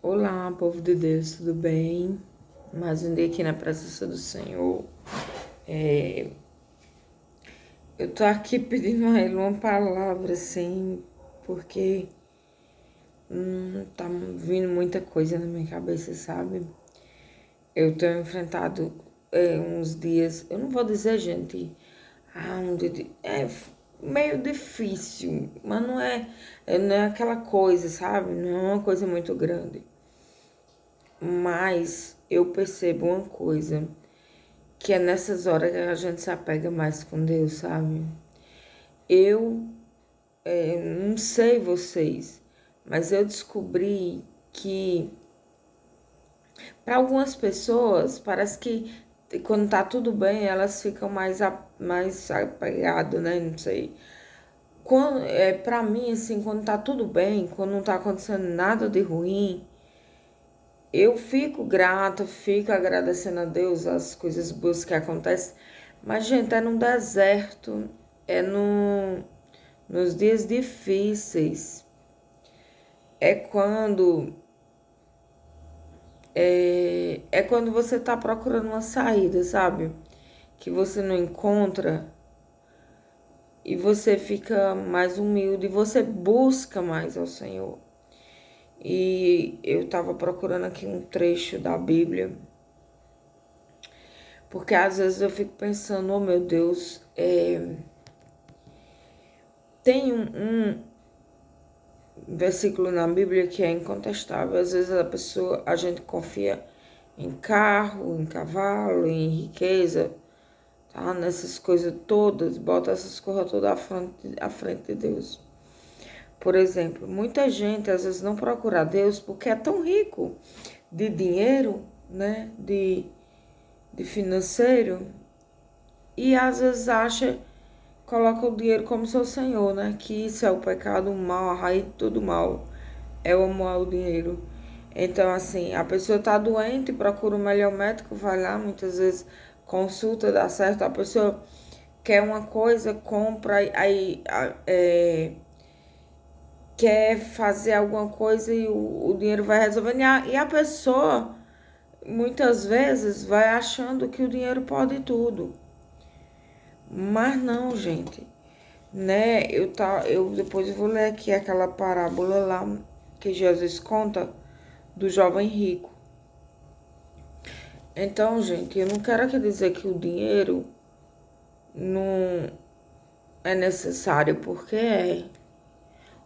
Olá, povo de Deus, tudo bem? Mais um dia aqui na presença do Senhor. Eu tô aqui pedindo a Ele uma palavra, assim, porque tá vindo muita coisa na minha cabeça, sabe? Eu tenho enfrentado uns dias, eu não vou dizer, gente, meio difícil, mas não é aquela coisa, sabe? Não é uma coisa muito grande. Mas eu percebo uma coisa, que é nessas horas que a gente se apega mais com Deus, sabe? Eu não sei vocês, mas eu descobri que para algumas pessoas parece que quando tá tudo bem elas ficam mais apegadas, né? Não sei. Para mim, assim, quando tá tudo bem, quando não tá acontecendo nada de ruim, eu fico grata, fico agradecendo a Deus as coisas boas que acontecem. Mas, gente, é no deserto, é nos dias difíceis. É quando é quando você tá procurando uma saída, sabe? Que você não encontra e você fica mais humilde, você busca mais ao Senhor. E eu tava procurando aqui um trecho da Bíblia. Porque às vezes eu fico pensando, oh meu Deus, tem um versículo na Bíblia que é incontestável. Às vezes a gente confia em carro, em cavalo, em riqueza, tá? Nessas coisas todas, bota essas coisas todas à frente de Deus. Por exemplo, muita gente às vezes não procura Deus porque é tão rico de dinheiro, né? De financeiro, e às vezes coloca o dinheiro como seu senhor, né? Que isso é o pecado, o mal, a raiz de todo mal é o amor ao dinheiro. Então, assim, a pessoa tá doente, procura o melhor médico, vai lá, muitas vezes consulta, dá certo, a pessoa quer uma coisa, compra, quer fazer alguma coisa e o dinheiro vai resolvendo. E a pessoa, muitas vezes, vai achando que o dinheiro pode tudo. Mas não, gente, né? Eu depois vou ler aqui aquela parábola lá que Jesus conta do jovem rico. Então, gente, eu não quero aqui dizer que o dinheiro não é necessário, porque é.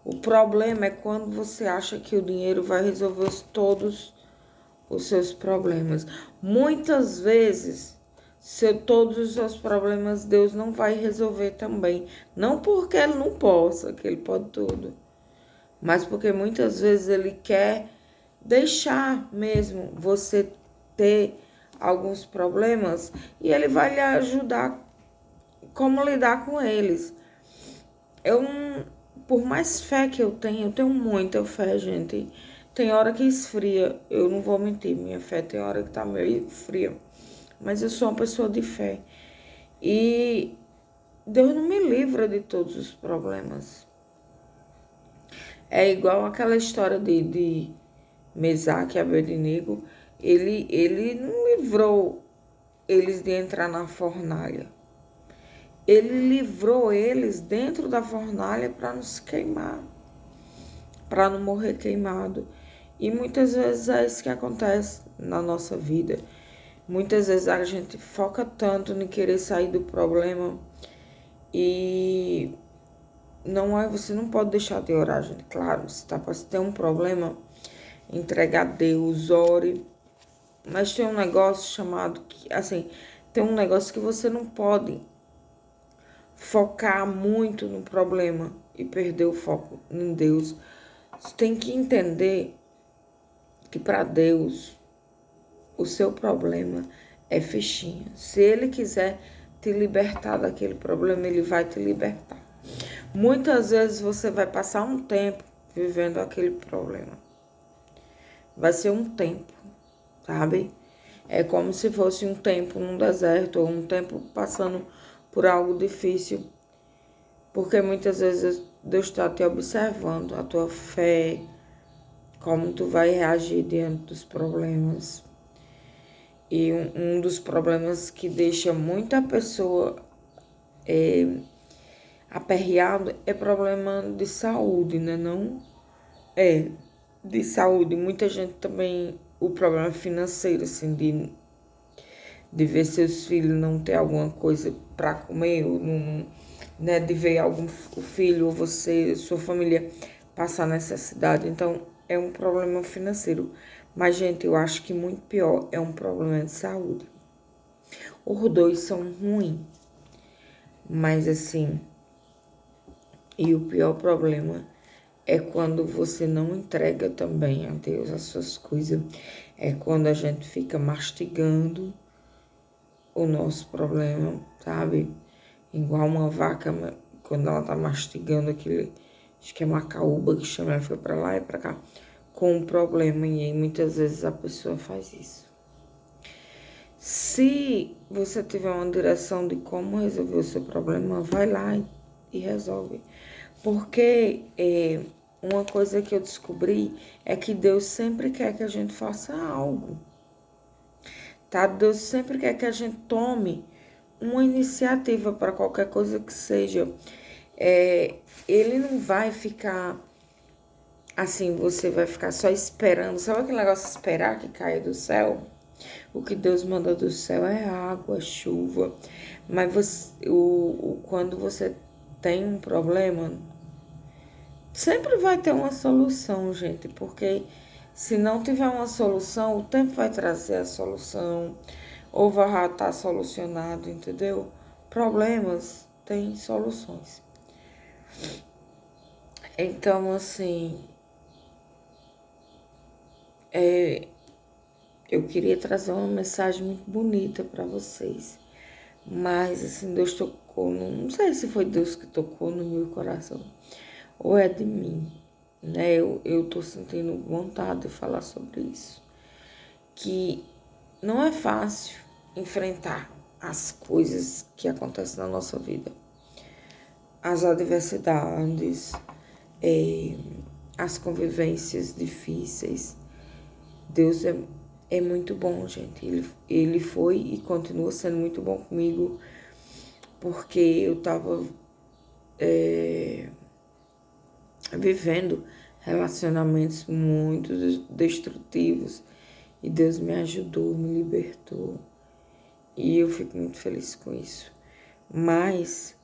O problema é quando você acha que o dinheiro vai resolver todos os seus problemas. Muitas vezes, todos os seus problemas, Deus não vai resolver também. Não porque Ele não possa, que Ele pode tudo, mas porque muitas vezes Ele quer deixar mesmo você ter alguns problemas e Ele vai lhe ajudar como lidar com eles. Eu não, por mais fé que eu tenho muita fé, gente. Tem hora que esfria, eu não vou mentir, minha fé tem hora que tá meio fria. Mas eu sou uma pessoa de fé. E Deus não me livra de todos os problemas. É igual aquela história de Mesaque e Abednego. Ele não livrou eles de entrar na fornalha. Ele livrou eles dentro da fornalha para não se queimar, para não morrer queimado. E muitas vezes é isso que acontece na nossa vida. Muitas vezes a gente foca tanto em querer sair do problema e você não pode deixar de orar, gente. Claro, se tem um problema, entregue a Deus, ore. Mas tem um negócio chamado tem um negócio que você não pode focar muito no problema e perder o foco em Deus. Você tem que entender que para Deus o seu problema é fichinha. Se Ele quiser te libertar daquele problema, Ele vai te libertar. Muitas vezes você vai passar um tempo vivendo aquele problema. Vai ser um tempo, sabe? É como se fosse um tempo num deserto ou um tempo passando por algo difícil. Porque muitas vezes Deus está te observando, a tua fé, como tu vai reagir diante dos problemas. E um dos problemas que deixa muita pessoa aperreada é problema de saúde, né? Não é de saúde. Muita gente também, o problema financeiro, assim, de ver seus filhos não ter alguma coisa para comer, ou não, né, de ver algum o filho ou você, sua família passar necessidade. Então, é um problema financeiro. Mas, gente, eu acho que muito pior é um problema de saúde. Os dois são ruins, mas assim, e o pior problema é quando você não entrega também a Deus as suas coisas. É quando a gente fica mastigando o nosso problema, sabe? Igual uma vaca, quando ela tá mastigando aquele, acho que é macaúba que chama, ela fica pra lá e pra cá, com um problema. E aí muitas vezes a pessoa faz isso. Se você tiver uma direção de como resolver o seu problema, vai lá e resolve. Porque uma coisa que eu descobri é que Deus sempre quer que a gente faça algo. Tá? Deus sempre quer que a gente tome uma iniciativa para qualquer coisa que seja. Ele não vai ficar assim, você vai ficar só esperando. Sabe aquele negócio de esperar que caia do céu? O que Deus manda do céu é água, chuva. Mas quando você tem um problema, sempre vai ter uma solução, gente. Porque se não tiver uma solução, o tempo vai trazer a solução. Ou vai já estar solucionado, entendeu? Problemas têm soluções. Então, assim, eu queria trazer uma mensagem muito bonita para vocês. Mas, assim, Deus tocou, não sei se foi Deus que tocou no meu coração, ou é de mim, né? Eu tô sentindo vontade de falar sobre isso. Que não é fácil enfrentar as coisas que acontecem na nossa vida. As adversidades, as convivências difíceis. Deus é muito bom, gente. Ele foi e continua sendo muito bom comigo, porque eu estava vivendo relacionamentos muito destrutivos e Deus me ajudou, me libertou. E eu fico muito feliz com isso. Mas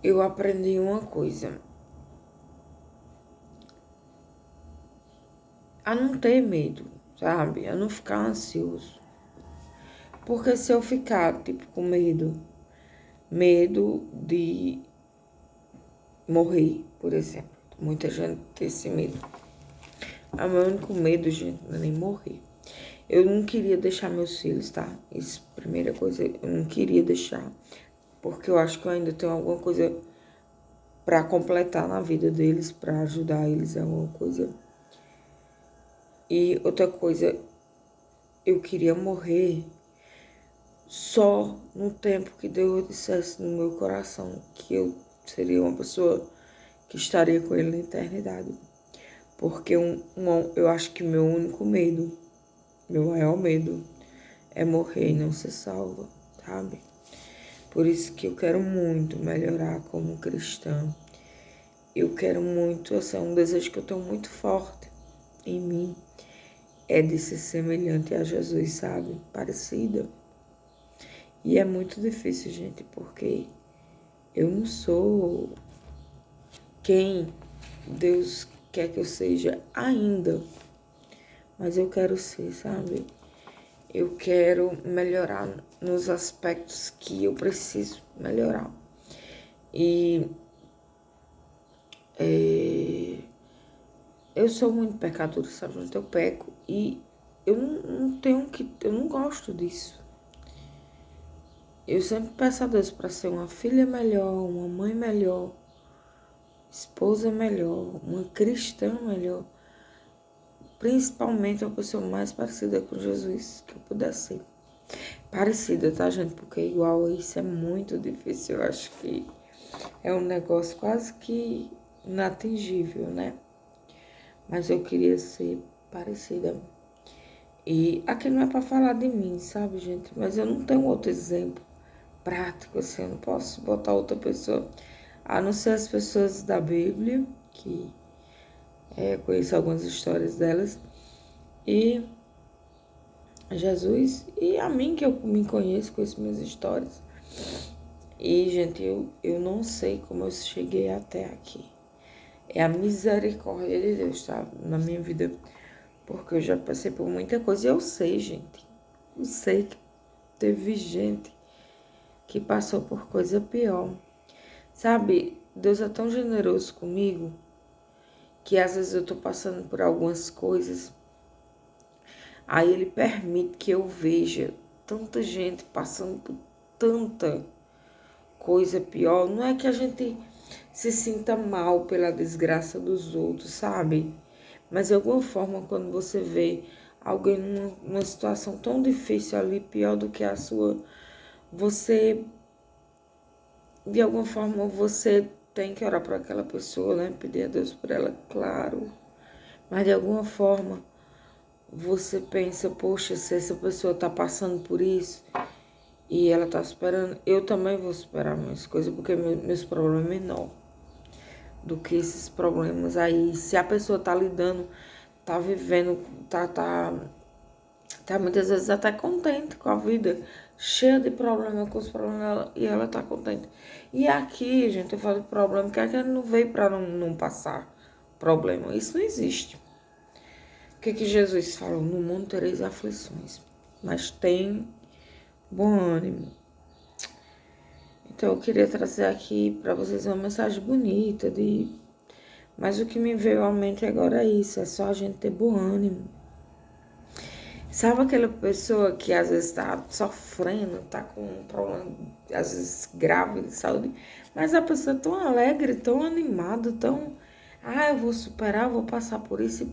eu aprendi uma coisa. A não ter medo, sabe? A não ficar ansioso. Porque se eu ficar, tipo, com medo de morrer, por exemplo. Muita gente tem esse medo. O meu único medo, gente, não é nem morrer. Eu não queria deixar meus filhos, tá? Isso, primeira coisa, eu não queria deixar. Porque eu acho que eu ainda tenho alguma coisa pra completar na vida deles, pra ajudar eles a alguma coisa. E outra coisa, eu queria morrer só no tempo que Deus dissesse no meu coração que eu seria uma pessoa que estaria com Ele na eternidade. Porque eu acho que meu único medo, meu maior medo, é morrer e não ser salva, sabe? Por isso que eu quero muito melhorar como cristã. Eu quero muito, assim, um desejo que eu tenho muito forte em mim, é de ser semelhante a Jesus, sabe? Parecida. E é muito difícil, gente, porque eu não sou quem Deus quer que eu seja ainda, mas eu quero ser, sabe? Eu quero melhorar nos aspectos que eu preciso melhorar. E eu sou muito pecadora, sabe? Então eu peco e eu não gosto disso. Eu sempre peço a Deus para ser uma filha melhor, uma mãe melhor, esposa melhor, uma cristã melhor. Principalmente uma pessoa mais parecida com Jesus que eu puder ser. parecida, tá, gente? Porque igual a isso é muito difícil. Eu acho que é um negócio quase que inatingível, né? Mas eu queria ser parecida. E aqui não é pra falar de mim, sabe, gente? Mas eu não tenho outro exemplo prático, assim, eu não posso botar outra pessoa, a não ser as pessoas da Bíblia, que conheço algumas histórias delas, e Jesus, e a mim, que eu me conheço minhas histórias. E, gente, eu não sei como eu cheguei até aqui. É a misericórdia de Deus, tá? Na minha vida. Porque eu já passei por muita coisa. E eu sei, gente. Eu sei que teve gente que passou por coisa pior. Sabe, Deus é tão generoso comigo que às vezes eu tô passando por algumas coisas. Aí Ele permite que eu veja tanta gente passando por tanta coisa pior. Não é que a gente se sinta mal pela desgraça dos outros, sabe? Mas de alguma forma, quando você vê alguém numa situação tão difícil ali, pior do que a sua, você, de alguma forma, você tem que orar por aquela pessoa, né? Pedir a Deus por ela, claro. Mas de alguma forma, você pensa, poxa, se essa pessoa tá passando por isso e ela tá superando, eu também vou superar minhas coisas, porque meus problemas é menor do que esses problemas aí. Se a pessoa tá lidando, tá vivendo, tá muitas vezes até contente com a vida, cheia de problema, com os problemas dela, e ela tá contente. E aqui, gente, eu falo de problema, que ela não veio para não passar problema. Isso não existe. O que Jesus falou? No mundo tereis aflições, mas tem bom ânimo. Então eu queria trazer aqui para vocês uma mensagem bonita mas o que me veio à mente agora é isso, é só a gente ter bom ânimo. Sabe aquela pessoa que às vezes tá sofrendo, tá com um problema, às vezes grave de saúde, mas a pessoa é tão alegre, tão animada, tão, eu vou superar, eu vou passar por isso.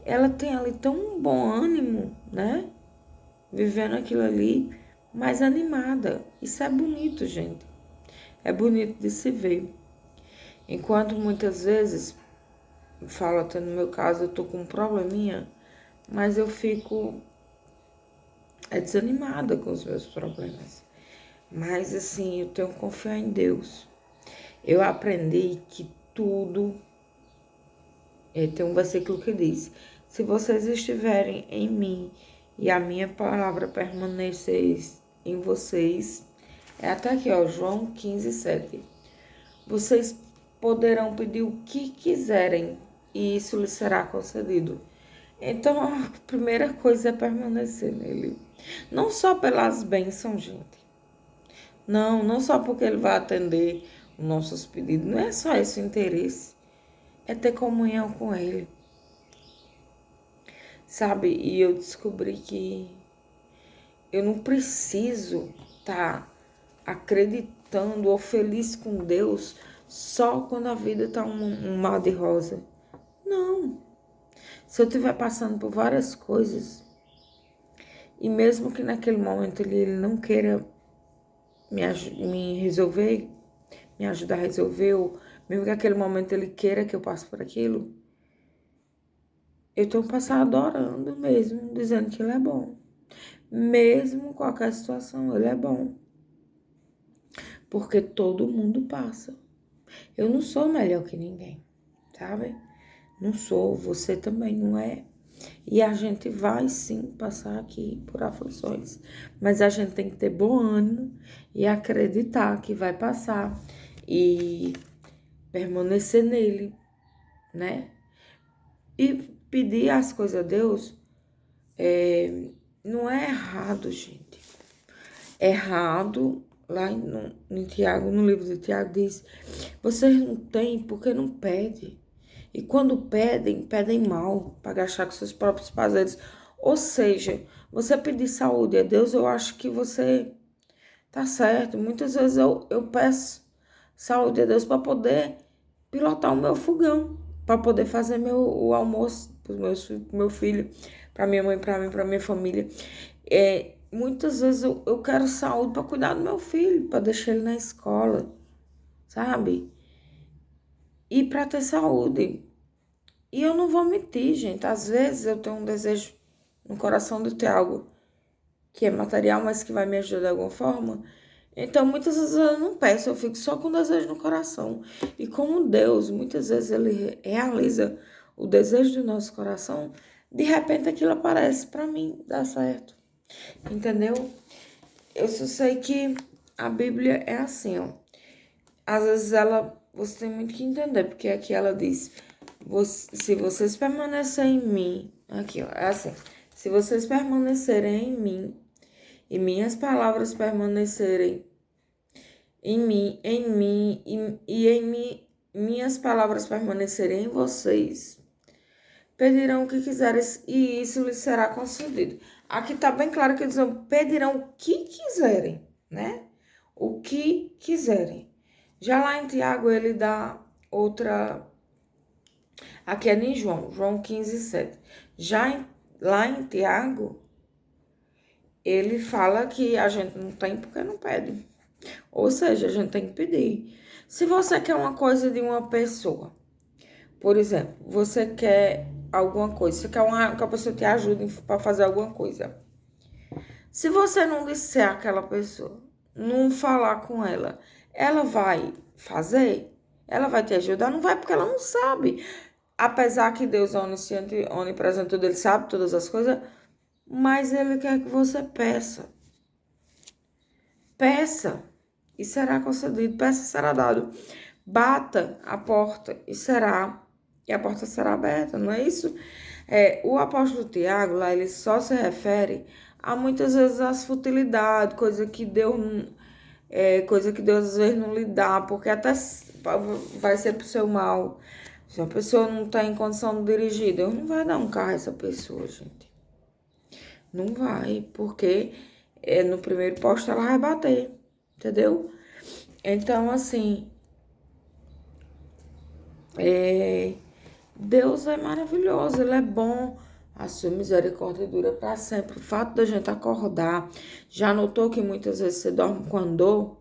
Ela tem ali tão bom ânimo, né? Vivendo aquilo ali, mais animada. Isso é bonito, gente. É bonito de se ver. Enquanto muitas vezes, falo até no meu caso, eu tô com um probleminha, mas eu fico desanimada com os meus problemas. Mas assim, eu tenho que confiar em Deus. Eu aprendi que tudo. Tem um versículo que diz: se vocês estiverem em mim e a minha palavra permanecer em vocês, é até aqui, ó, João 15:7. Vocês poderão pedir o que quiserem e isso lhes será concedido. Então, a primeira coisa é permanecer nele. Não só pelas bênçãos, gente. Não só porque ele vai atender os nossos pedidos. Não é só esse o interesse. É ter comunhão com ele. Sabe? E eu descobri que eu não preciso estar acreditando ou feliz com Deus só quando a vida tá um mar de rosa. Não. Se eu estiver passando por várias coisas, e mesmo que naquele momento ele não queira me resolver, me ajudar a resolver, ou mesmo que naquele momento ele queira que eu passe por aquilo, eu tenho passado orando mesmo, dizendo que ele é bom. Mesmo qualquer situação, ele é bom. Porque todo mundo passa. Eu não sou melhor que ninguém, sabe? Não sou, você também não é. E a gente vai sim passar aqui por aflições, mas a gente tem que ter bom ânimo e acreditar que vai passar e permanecer nele, né? E pedir as coisas a Deus não é errado, gente. Errado, lá em Tiago, no livro de Tiago, diz: vocês não têm porque não pedem. E quando pedem, pedem mal, para gastar com seus próprios prazeres. Ou seja, você pedir saúde a Deus, eu acho que você tá certo. Muitas vezes eu peço saúde a Deus para poder pilotar o meu fogão, para poder fazer o almoço para pro meu filho, para minha mãe, para mim, para minha família. muitas vezes eu quero saúde para cuidar do meu filho, para deixar ele na escola, sabe? E para ter saúde. E eu não vou mentir, gente. Às vezes eu tenho um desejo no coração de ter algo que é material, mas que vai me ajudar de alguma forma. Então, muitas vezes eu não peço, eu fico só com o desejo no coração. E como Deus, muitas vezes Ele realiza o desejo do nosso coração, de repente aquilo aparece para mim, dá certo. Entendeu? Eu só sei que a Bíblia é assim, ó. Às vezes você tem muito que entender, porque aqui ela diz, se vocês permanecerem em mim, aqui, ó, é assim, se vocês permanecerem em mim, e minhas palavras permanecerem em mim e em mim, minhas palavras permanecerem em vocês, pedirão o que quiserem e isso lhes será concedido. Aqui tá bem claro que eles pedirão o que quiserem, né? O que quiserem. Já lá em Tiago ele dá outra. Aqui é em João 15:7. Lá em Tiago, ele fala que a gente não tem porque não pede. Ou seja, a gente tem que pedir. Se você quer uma coisa de uma pessoa, por exemplo, você quer alguma coisa, você quer que a pessoa te ajude para fazer alguma coisa. Se você não disser àquela pessoa, não falar com ela, ela vai fazer? Ela vai te ajudar? Não vai, porque ela não sabe. Apesar que Deus é onisciente, onipresente, tudo, ele sabe todas as coisas, mas ele quer que você peça. Peça e será concedido. Peça e será dado. Bata a porta e a porta será aberta, não é isso? O apóstolo Tiago, lá, ele só se refere a muitas vezes as futilidades, coisa que Deus às vezes não lhe dá, porque até vai ser pro seu mal. Se uma pessoa não está em condição de dirigir, Deus não vai dar um carro a essa pessoa, gente. Não vai, porque no primeiro posto ela vai bater, entendeu? Então, assim, Deus é maravilhoso, Ele é bom, a sua misericórdia dura para sempre. O fato da gente acordar, já notou que muitas vezes você dorme com dor?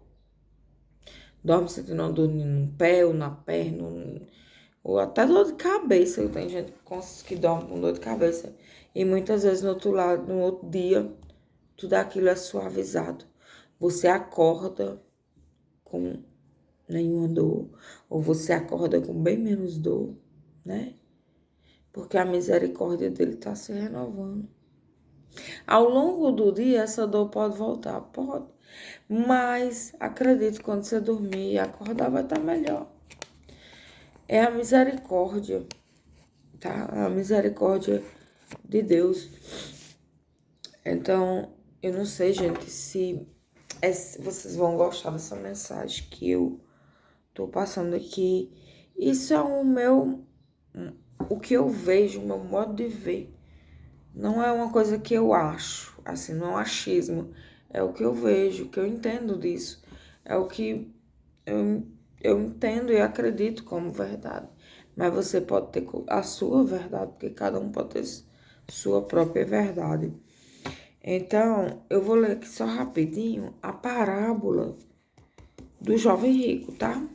Dorme sentindo uma dor no pé ou na perna, ou até dor de cabeça. Tem gente que dorme com dor de cabeça. E muitas vezes no outro dia, tudo aquilo é suavizado. Você acorda com nenhuma dor, ou você acorda com bem menos dor, né? Porque a misericórdia dele está se renovando. Ao longo do dia, essa dor pode voltar, pode. Mas acredito que quando você dormir e acordar, vai estar melhor. É a misericórdia, tá? A misericórdia de Deus. Então, eu não sei, gente, se vocês vão gostar dessa mensagem que eu tô passando aqui. Isso é o que eu vejo, o meu modo de ver. Não é uma coisa que eu acho, assim, não é um achismo. É o que eu vejo, o que eu entendo disso. É o que eu entendo e acredito como verdade. Mas você pode ter a sua verdade, porque cada um pode ter sua própria verdade. Então, eu vou ler aqui só rapidinho a parábola do jovem rico, tá?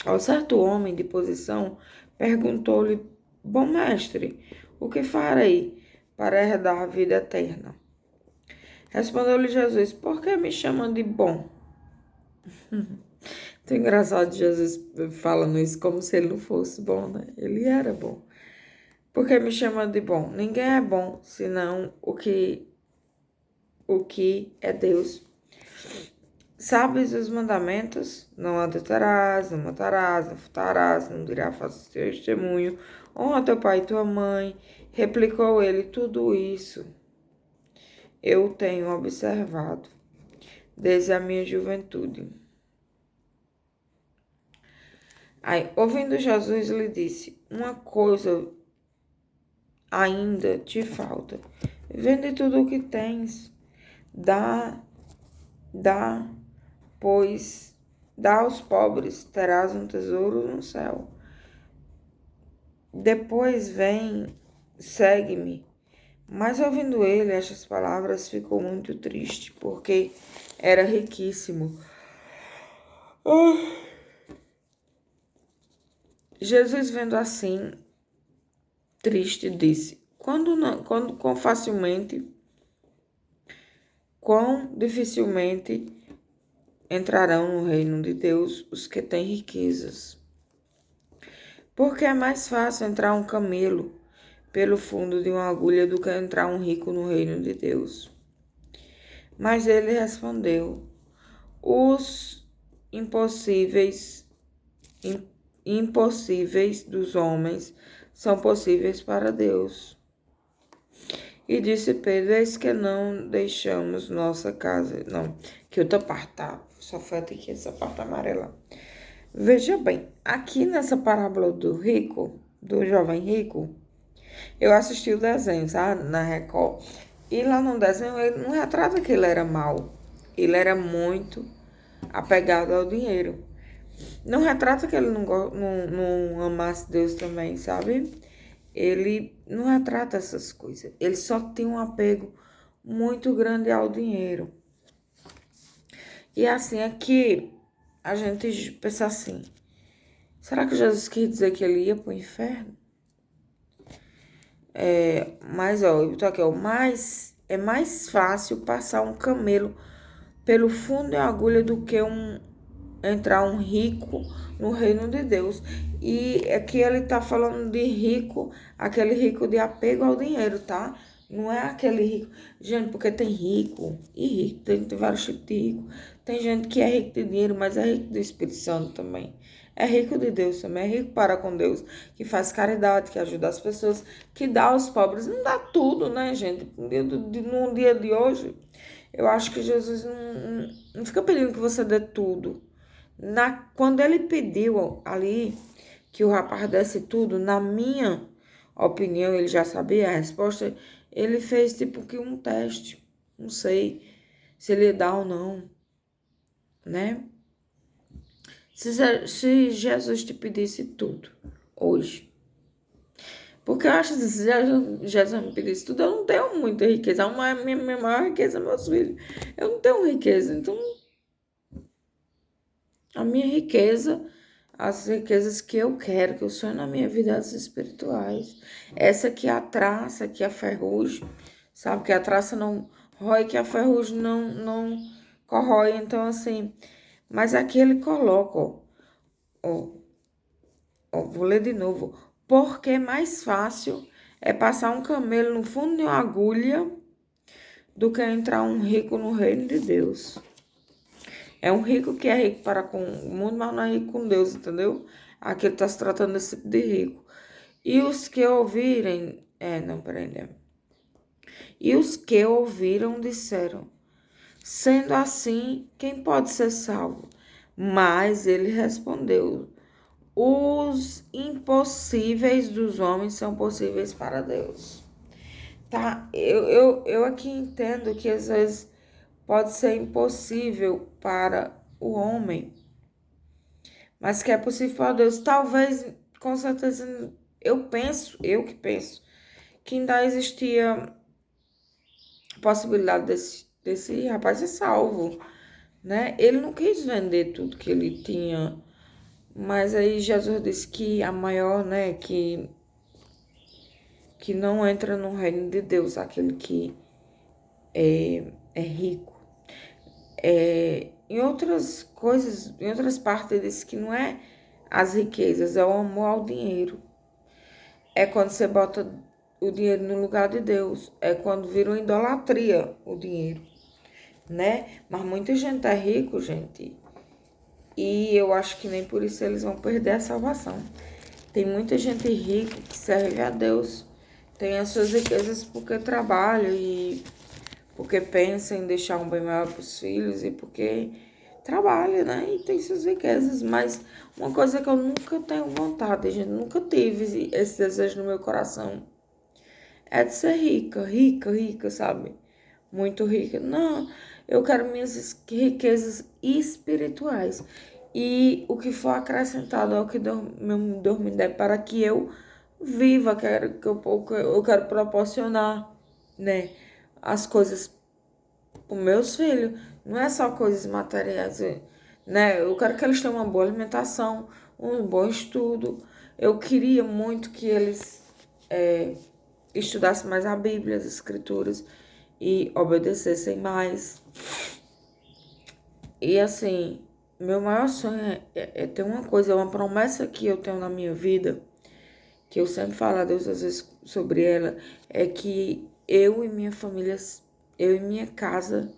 Ao certo homem de posição perguntou-lhe: Bom mestre, o que farei para herdar a vida eterna? Respondeu-lhe Jesus: Por que me chamam de bom? Tão engraçado Jesus falando isso como se ele não fosse bom, né? Ele era bom. Por que me chamam de bom? Ninguém é bom, senão o que é Deus. Sabes os mandamentos? Não adulterarás, não matarás, não furtarás, não dirás falso testemunho, honra teu pai e tua mãe. Replicou ele: Tudo isso eu tenho observado desde a minha juventude. Aí, ouvindo Jesus, lhe disse: Uma coisa ainda te falta. Vende tudo o que tens, dá, pois dá aos pobres, terás um tesouro no céu. Depois vem, segue-me. Mas ouvindo ele estas palavras, ficou muito triste, porque era riquíssimo. Jesus, vendo assim, triste, disse: quão dificilmente entrarão no reino de Deus os que têm riquezas. Porque é mais fácil entrar um camelo pelo fundo de uma agulha do que entrar um rico no reino de Deus. Mas ele respondeu: os impossíveis dos homens são possíveis para Deus. E disse Pedro: eis que não deixamos nossa casa. Não, que outra parte tá. Só falta aqui essa parte amarela. Veja bem, aqui nessa parábola do rico, do jovem rico, eu assisti o desenho, sabe, na Record. E lá no desenho ele não retrata que ele era mau. Ele era muito apegado ao dinheiro. Não retrata que ele não amasse Deus também, sabe? Ele não retrata essas coisas. Ele só tem um apego muito grande ao dinheiro. E assim, aqui a gente pensa assim: será que Jesus quis dizer que ele ia para o inferno? Mas, ó, eu tô aqui, ó, é mais fácil passar um camelo pelo fundo da agulha do que entrar um rico no reino de Deus. E aqui ele tá falando de rico, aquele rico de apego ao dinheiro, tá? Não é aquele rico. Gente, porque tem rico e rico, tem vários tipos de rico. Tem gente que é rico de dinheiro, mas é rico do Espírito Santo também. É rico de Deus também, é rico para com Deus, que faz caridade, que ajuda as pessoas, que dá aos pobres. Não dá tudo, né, gente? Num dia de hoje, eu acho que Jesus não fica pedindo que você dê tudo. Quando ele pediu ali que o rapaz desse tudo, na minha opinião, ele já sabia a resposta, ele fez tipo que um teste. Não sei se ele dá ou não, né? Se Jesus te pedisse tudo hoje. Porque eu acho que se Jesus me pedisse tudo, eu não tenho muita riqueza. Minha maior riqueza, meus filhos. Eu não tenho riqueza. Então, a minha riqueza, as riquezas que eu quero, que eu sonho na minha vida, as espirituais. Essa que é a traça, que é a ferrugem, sabe? Que a traça não rói, que a ferrugem não corrói. Então, assim, mas aqui ele coloca, vou ler de novo. Porque é mais fácil é passar um camelo no fundo de uma agulha do que entrar um rico no reino de Deus. É um rico que é rico para com o mundo, mas não é rico com Deus, entendeu? Aqui ele está se tratando desse tipo de rico. E os que ouvirem... E os que ouviram disseram: sendo assim, quem pode ser salvo? Mas ele respondeu: os impossíveis dos homens são possíveis para Deus. Tá? Eu aqui entendo que às vezes pode ser impossível para o homem, mas que é possível para Deus. Talvez, com certeza, eu que penso, que ainda existia possibilidade desse rapaz ser salvo, né? Ele não quis vender tudo que ele tinha, mas aí Jesus disse que a maior, né, que não entra no reino de Deus, aquele que é rico. Em outras coisas, em outras partes, ele diz que não é as riquezas, é o amor ao dinheiro. É quando você bota o dinheiro no lugar de Deus. É quando vira uma idolatria o dinheiro, né? Mas muita gente é rico, gente. E eu acho que nem por isso eles vão perder a salvação. Tem muita gente rica que serve a Deus. Tem as suas riquezas porque trabalha e porque pensa em deixar um bem maior para os filhos e porque trabalha, né? E tem suas riquezas. Mas uma coisa que eu nunca tenho vontade, gente, nunca tive esse desejo no meu coração, é de ser rica, rica, rica, sabe? Muito rica. Não, eu quero minhas riquezas espirituais. E o que for acrescentado ao que Deus me der para que eu viva, eu quero proporcionar. né, as coisas para meus filhos. Não é só coisas materiais, né? Eu quero que eles tenham uma boa alimentação, um bom estudo. Eu queria muito que eles estudassem mais a Bíblia, as Escrituras e obedecessem mais. E assim, meu maior sonho é ter uma coisa, uma promessa que eu tenho na minha vida, que eu sempre falo a Deus às vezes sobre ela, é que eu e minha família, eu e minha casa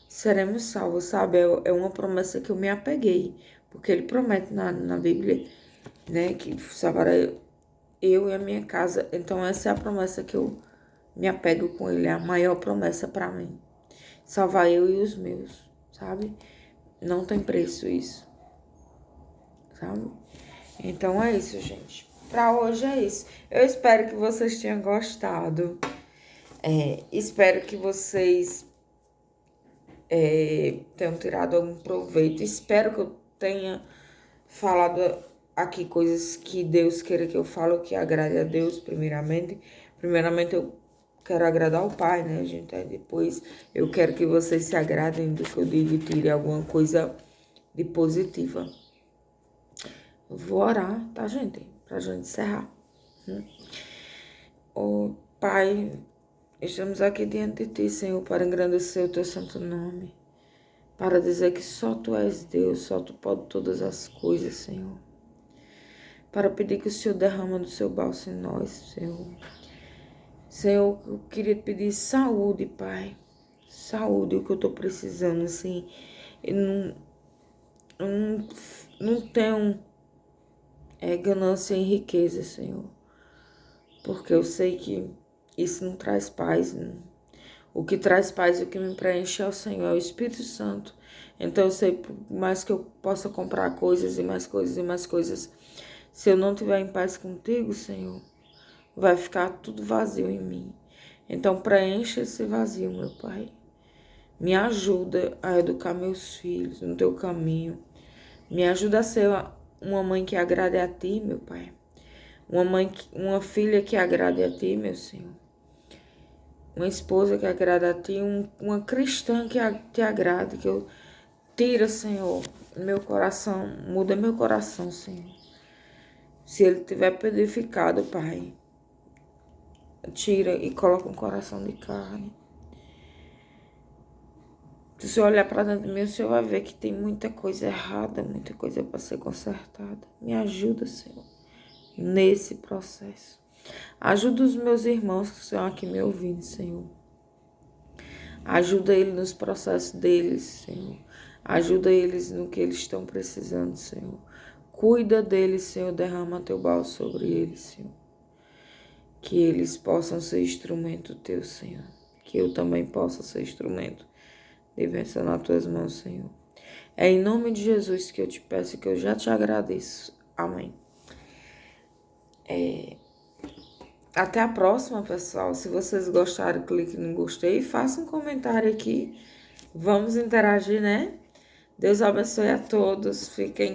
seremos salvos, sabe? É uma promessa que eu me apeguei, porque ele promete na Bíblia, né, que salvará eu e a minha casa. Então essa é a promessa que eu me apego com ele, é a maior promessa para mim. Salvar eu e os meus, sabe? Não tem preço isso, sabe? Então é isso, gente. Pra hoje é isso. Eu espero que vocês tenham gostado. Espero que vocês tenham tirado algum proveito. Espero que eu tenha falado aqui coisas que Deus queira que eu fale, que agrade a Deus, primeiramente. Primeiramente, eu quero agradar o Pai, né, gente? Aí depois eu quero que vocês se agradem do que eu digo e tirem alguma coisa de positiva. Eu vou orar, tá, gente? Pra gente encerrar. Ô, Pai, estamos aqui diante de Ti, Senhor, para engrandecer o Teu santo nome. Para dizer que só Tu és Deus, só Tu pode todas as coisas, Senhor. Para pedir que o Senhor derrama do Seu bálsamo em nós, Senhor. Senhor, eu queria te pedir saúde, Pai. Saúde, o que eu tô precisando, assim. Eu não tenho ganância em riqueza, Senhor. Porque eu sei que isso não traz paz. Não. O que traz paz e o que me preenche é o Senhor, é o Espírito Santo. Então eu sei, por mais que eu possa comprar coisas e mais coisas e mais coisas, se eu não estiver em paz contigo, Senhor, vai ficar tudo vazio em mim. Então preencha esse vazio, meu Pai. Me ajuda a educar meus filhos no teu caminho. Me ajuda a ser uma mãe que agrade a ti, meu Pai. Uma filha que agrade a ti, meu Senhor. Uma esposa que agrada a ti, uma cristã que te agrade, que eu tira, Senhor, meu coração, muda meu coração, Senhor. Se ele tiver purificado, Pai, tira e coloca um coração de carne. Se o Senhor olhar para dentro de mim, o Senhor vai ver que tem muita coisa errada, muita coisa para ser consertada. Me ajuda, Senhor, nesse processo. Ajuda os meus irmãos que estão aqui me ouvindo, Senhor. Ajuda eles nos processos deles, Senhor. Ajuda eles no que eles estão precisando, Senhor. Cuida deles, Senhor. Derrama teu bálsamo sobre eles, Senhor. Que eles possam ser instrumento teu, Senhor. Que eu também possa ser instrumento de bênção nas tuas mãos, Senhor. É em nome de Jesus que eu te peço e que eu já te agradeço. Amém. Até a próxima, pessoal. Se vocês gostaram, clique no gostei e faça um comentário aqui. Vamos interagir, né? Deus abençoe a todos. Fiquem